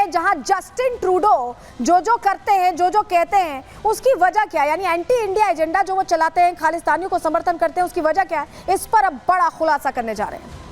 में जहां Justin Trudeau जो करते हैं, जो कहते हैं, उसकी वजह क्या है? यानी एंटी इंडिया एजेंडा जो वो चलाते हैं, खालिस्तानियों को समर्थन करते हैं, उसकी वजह क्या है? इस पर अब बड़ा खुलासा करने जा रहे हैं।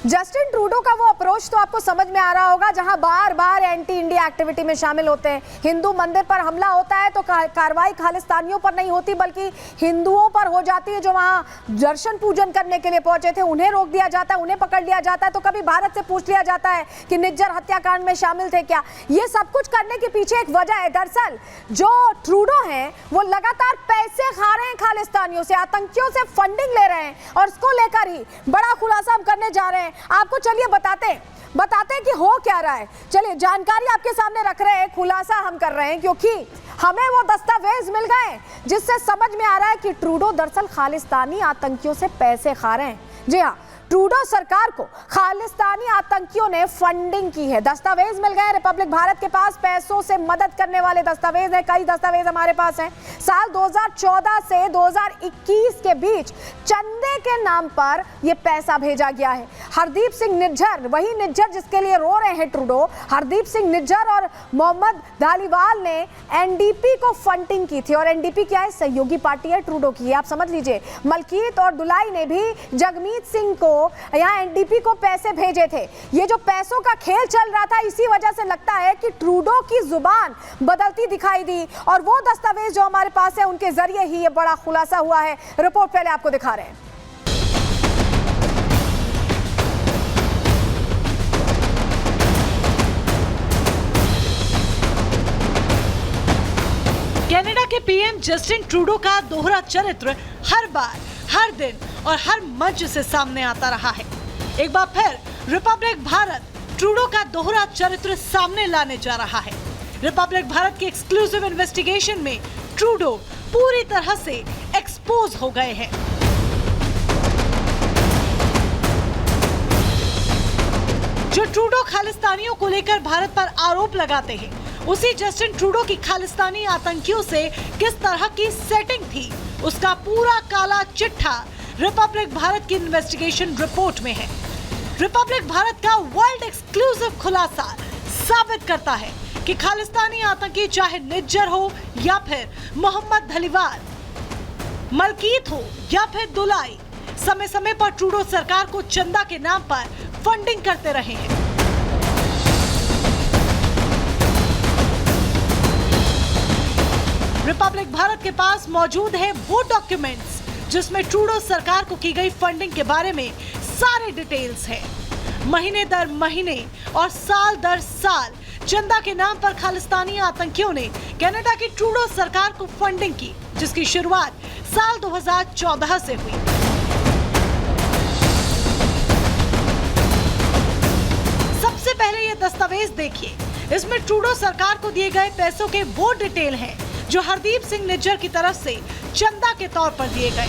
जस्टिन ट्रूडो का वो अप्रोच तो आपको समझ में आ रहा होगा, जहां बार बार एंटी इंडिया एक्टिविटी में शामिल होते हैं। हिंदू मंदिर पर हमला होता है तो कार्रवाई खालिस्तानियों पर नहीं होती बल्कि हिंदुओं पर हो जाती है, जो वहां दर्शन पूजन करने के लिए पहुंचे थे उन्हें रोक दिया जाता है, उन्हें पकड़ लिया जाता है। तो कभी भारत से पूछ लिया जाता है कि निज्जर हत्याकांड में शामिल थे क्या। ये सब कुछ करने के पीछे एक वजह है। दरअसल जो ट्रूडो हैं वो लगातार पैसे खा रहे हैं खालिस्तानियों से, आतंकियों से फंडिंग ले रहे हैं, और इसको लेकर ही बड़ा खुलासा हम करने जा रहे हैं। आपको चलिए बताते हैं कि हो क्या रहा है। चलिए जानकारी आपके सामने रख रहे हैं, खुलासा हम कर रहे हैं, क्योंकि हमें वो दस्तावेज मिल गए जिससे समझ में आ रहा है कि ट्रूडो दरअसल खालिस्तानी आतंकियों से पैसे खा रहे हैं। जी हाँ, ट्रूडो सरकार को खालिस्तानी आतंकियों ने फंडिंग की है। दस्तावेज मिल गए रिपब्लिक भारत के पास, पैसों से मदद करने वाले दस्तावेज हैं। कई दस्तावेज हमारे पास हैं। साल 2014 से 2021 के बीच चंदे के नाम पर यह पैसा भेजा गया है। हरदीप सिंह निज्जर, वही निज्जर जिसके लिए रो रहे हैं ट्रूडो, हरदीप सिंह निज्जर और मोहम्मद धालीवाल ने एनडीपी को फंडिंग की थी। और एनडीपी क्या है? सहयोगी पार्टी है ट्रूडो की, आप समझ लीजिए। मलकीत और दुलाई ने भी जगमीत सिंह को यहाँ एनडीपी को पैसे भेजे थे। ये जो पैसों का खेल चल रहा था, इसी वजह से लगता है कि ट्रूडो की जुबान बदलती दिखाई दी, और वो दस्तावेज जो हमारे पास है उनके जरिए ही ये बड़ा खुलासा हुआ है। रिपोर्ट पहले आपको दिखा रहे हैं। कनाडा के पीएम जस्टिन ट्रूडो का दोहरा चरित्र हर बार, हर दिन और हर मंच से सामने आता रहा है। एक बार फिर रिपब्लिक भारत ट्रूडो का दोहरा चरित्र सामने लाने जा रहा है। रिपब्लिक भारत के एक्सक्लूसिव इन्वेस्टिगेशन में ट्रूडो पूरी तरह से एक्सपोज हो गए हैं। जो ट्रूडो खालिस्तानियों को लेकर भारत पर आरोप लगाते हैं, उसी जस्टिन ट्रूडो की खालिस्तानी आतंकियों से किस तरह की सेटिंग थी, उसका पूरा काला चिट्ठा रिपब्लिक भारत की इन्वेस्टिगेशन रिपोर्ट में है। रिपब्लिक भारत का वर्ल्ड एक्सक्लूसिव खुलासा साबित करता है कि खालिस्तानी आतंकी चाहे निज्जर हो या फिर मोहम्मद धालीवाल, मलकीत हो या फिर दुलाई, समय समय पर ट्रूडो सरकार को चंदा के नाम पर फंडिंग करते रहे हैं। रिपब्लिक भारत के पास मौजूद है वो डॉक्यूमेंट्स जिसमें ट्रूडो सरकार को की गई फंडिंग के बारे में सारे डिटेल्स हैं। महीने दर महीने और साल दर साल चंदा के नाम पर खालिस्तानी आतंकियों ने कनाडा की ट्रूडो सरकार को फंडिंग की, जिसकी शुरुआत साल 2014 से हुई। सबसे पहले ये दस्तावेज देखिए। इसमें ट्रूडो सरकार को दिए गए पैसों के वो डिटेल हैं जो हरदीप सिंह निज्जर की तरफ से चंदा के तौर पर दिए गए।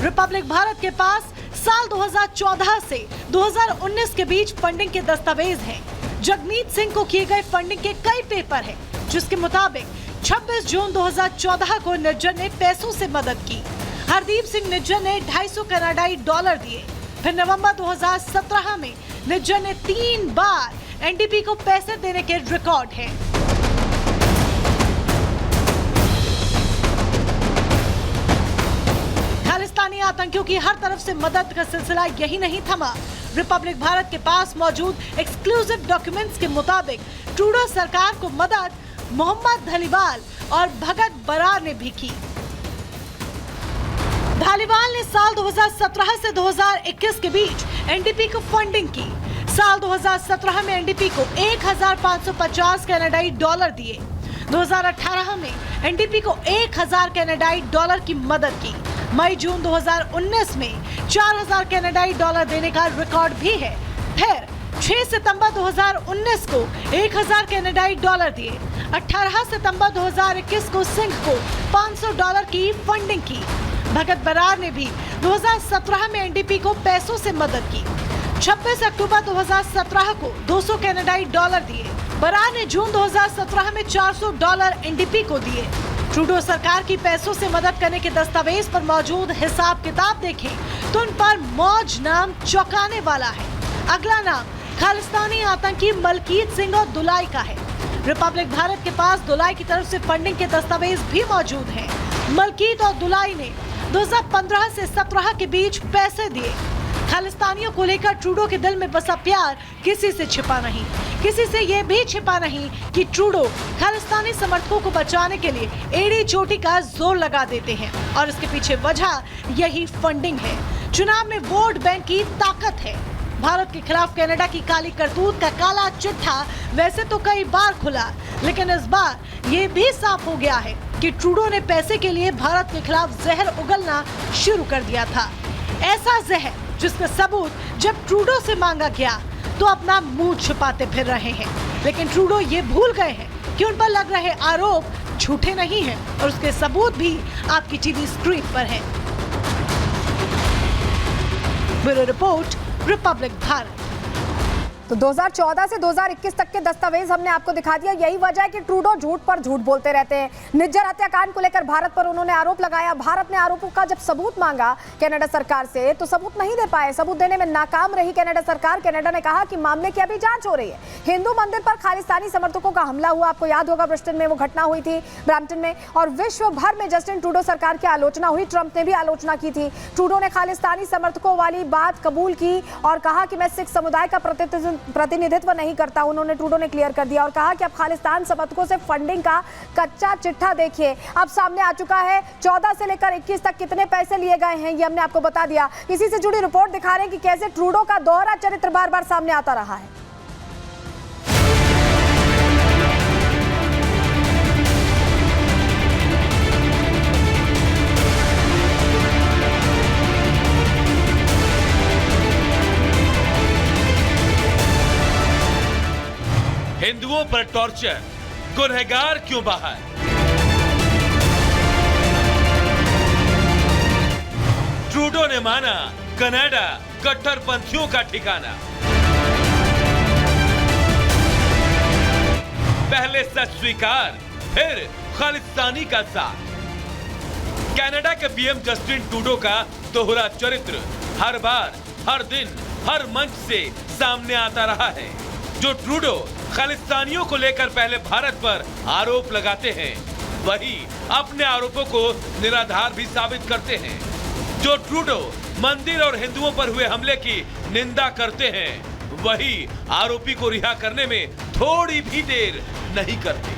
रिपब्लिक भारत के पास साल 2014 से 2019 के बीच फंडिंग के दस्तावेज हैं। जगमीत सिंह को किए गए फंडिंग के कई पेपर हैं, जिसके मुताबिक 26 जून 2014 को निज्जर ने पैसों से मदद की। हरदीप सिंह निज्जर ने 250 कनाडाई डॉलर दिए। फिर नवंबर 2017 में निज्जर ने 3 बार एनडीपी को पैसे देने के रिकॉर्ड हैं। खालिस्तानी आतंकियों की हर तरफ से मदद का सिलसिला यही नहीं थमा। रिपब्लिक भारत के पास मौजूद एक्सक्लूसिव डॉक्यूमेंट्स के मुताबिक ट्रूडो सरकार को मदद मोहम्मद धालीवाल और भगत बरार ने भी की। धालीवाल ने साल 2017 से 2021 के बीच एनडीपी को फंडिंग की। साल 2017 में एनडीपी को 1550 कनाडाई डॉलर दिए। 2018 में एनडीपी को 1000 कनाडाई डॉलर की मदद की। मई जून 2019 में 4000 कनाडाई डॉलर देने का रिकॉर्ड भी है। फिर 6 सितंबर 2019 को 1000 कनाडाई डॉलर दिए। 18 सितंबर 2021 को सिंह को $500 की फंडिंग की। भगत बरार ने भी 2017 में एनडीपी को पैसों से मदद की। 26 अक्टूबर 2017 को 200 कनाडाई डॉलर दिए। बरार ने जून 2017 में $400 एनडीपी को दिए। ट्रूडो सरकार की पैसों से मदद करने के दस्तावेज पर मौजूद हिसाब किताब देखें तो उन पर मौज नाम चौंकाने वाला है। अगला नाम खालिस्तानी आतंकी मलकीत सिंह और दुलाई का है। रिपब्लिक भारत के पास दुलाई की तरफ से फंडिंग के दस्तावेज भी मौजूद हैं। मलकीत और दुलाई ने 2015 से 17 के बीच पैसे दिए। खालिस्तानियों को लेकर ट्रूडो के दिल में बसा प्यार किसी से छिपा नहीं। किसी से ये भी छिपा नहीं कि ट्रूडो खालिस्तानी समर्थकों को बचाने के लिए एड़ी चोटी का जोर लगा देते हैं और इसके पीछे वजह यही फंडिंग है। चुनाव में वोट बैंक की ताकत है। भारत के खिलाफ कनाडा की काली करतूत का काला चिट्ठा वैसे तो कई बार खुला, लेकिन इस बार ये भी साफ हो गया है कि ट्रूडो ने पैसे के लिए भारत के खिलाफ जहर उगलना शुरू कर दिया था। ऐसा जहर जिसका सबूत जब ट्रूडो से मांगा गया तो अपना मुंह छिपाते फिर रहे हैं। लेकिन ट्रूडो ये भूल गए हैं कि उन पर लग रहे आरोप झूठे नहीं हैं और उसके सबूत भी आपकी टीवी स्क्रीन पर हैं। Bureau report, Republic Bharat. तो 2014 से 2021 तक के दस्तावेज हमने आपको दिखा दिया। यही वजह है कि ट्रूडो झूठ पर झूठ बोलते रहते हैं। निज्जर हत्याकांड को लेकर भारत पर उन्होंने आरोप लगाया। भारत ने आरोपों का जब सबूत मांगा कनाडा सरकार से तो सबूत नहीं दे पाए। सबूत देने में नाकाम रही कनाडा सरकार। कनाडा ने कहा कि मामले की अभी जांच हो रही है। हिंदू मंदिर पर खालिस्तानी समर्थकों का हमला हुआ, आपको याद होगा ब्रिस्टन में वो घटना हुई थी, ब्रैम्पटन में, और विश्व भर में जस्टिन ट्रूडो सरकार की आलोचना हुई। ट्रंप ने भी आलोचना की थी। ट्रूडो ने खालिस्तानी समर्थकों वाली बात कबूल की और कहा कि मैं सिख समुदाय का प्रतिनिधित्व नहीं करता। उन्होंने ट्रूडो ने क्लियर कर दिया और कहा कि अब खालिस्तान समर्थकों से फंडिंग का कच्चा चिट्ठा देखिए अब सामने आ चुका है। 14 से लेकर 21 तक कितने पैसे लिए गए हैं ये हमने आपको बता दिया। इसी से जुड़ी रिपोर्ट दिखा रहे हैं कि कैसे ट्रूडो का दोहरा चरित्र बार बार सामने आता रहा है। हिंदुओं पर टॉर्चर, गुनहगार क्यों बाहर? ट्रूडो ने माना कनाडा कट्टरपंथियों का ठिकाना। पहले सच स्वीकार, फिर खालिस्तानी का साथ। कनाडा के पीएम जस्टिन ट्रूडो का दोहरा चरित्र हर बार, हर दिन, हर मंच से सामने आता रहा है। जो ट्रूडो खालिस्तानियों को लेकर पहले भारत पर आरोप लगाते हैं, वही अपने आरोपों को निराधार भी साबित करते हैं। जो ट्रूडो मंदिर और हिंदुओं पर हुए हमले की निंदा करते हैं, वही आरोपी को रिहा करने में थोड़ी भी देर नहीं करते।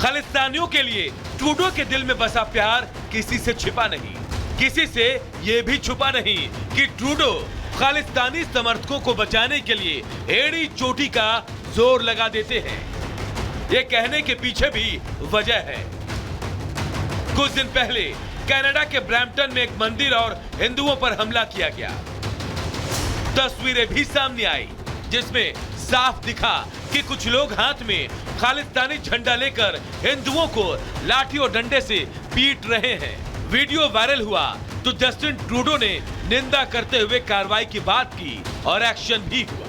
खालिस्तानियों के लिए ट्रूडो के दिल में बसा प्यार किसी से छिपा नहीं। किसी से यह भी छुपा नहीं कि ट्रूडो खालिस्तानी समर्थकों को बचाने के लिए एड़ी चोटी का जोर लगा देते हैं। ये कहने के पीछे भी वजह है। कुछ दिन पहले कनाडा के ब्रैम्पटन में एक मंदिर और हिंदुओं पर हमला किया गया। तस्वीरें भी सामने आई जिसमें साफ दिखा कि कुछ लोग हाथ में खालिस्तानी झंडा लेकर हिंदुओं को लाठी और डंडे से पीट रहे हैं। वीडियो वायरल हुआ तो जस्टिन ट्रूडो ने निंदा करते हुए कार्रवाई की बात की और एक्शन भी हुआ।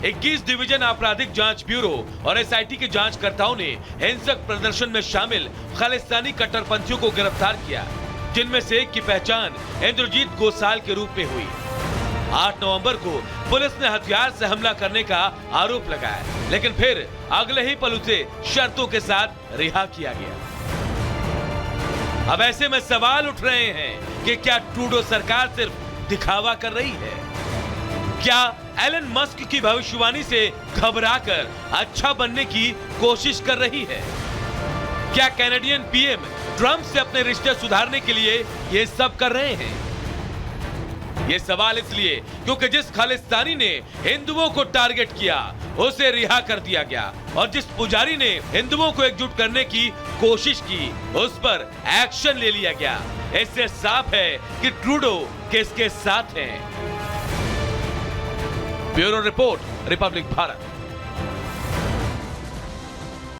21 डिवीजन आपराधिक जांच ब्यूरो और एसआईटी के जांचकर्ताओं ने हिंसक प्रदर्शन में शामिल खालिस्तानी कट्टरपंथियों को गिरफ्तार किया, जिनमें से एक की पहचान इंद्रजीत गोसाल के रूप में हुई। 8 नवंबर को पुलिस ने हथियार से हमला करने का आरोप लगाया, लेकिन फिर अगले ही पल उसे शर्तों के साथ रिहा किया गया। अब ऐसे में सवाल उठ रहे हैं कि क्या ट्रूडो सरकार सिर्फ दिखावा कर रही है? क्या एलन मस्क की भविष्यवाणी से घबराकर अच्छा बनने की कोशिश कर रही है? क्या कैनेडियन पीएम ट्रंप से अपने रिश्ते सुधारने के लिए ये सब कर रहे हैं? ये सवाल इसलिए क्योंकि जिस खालिस्तानी ने हिंदुओं को टारगेट किया उसे रिहा कर दिया गया और जिस पुजारी ने हिंदुओं को एकजुट करने की कोशिश की उस पर एक्शन ले लिया गया। इससे साफ है कि ट्रूडो किसके साथ हैं। Bureau report, Republic Bharat.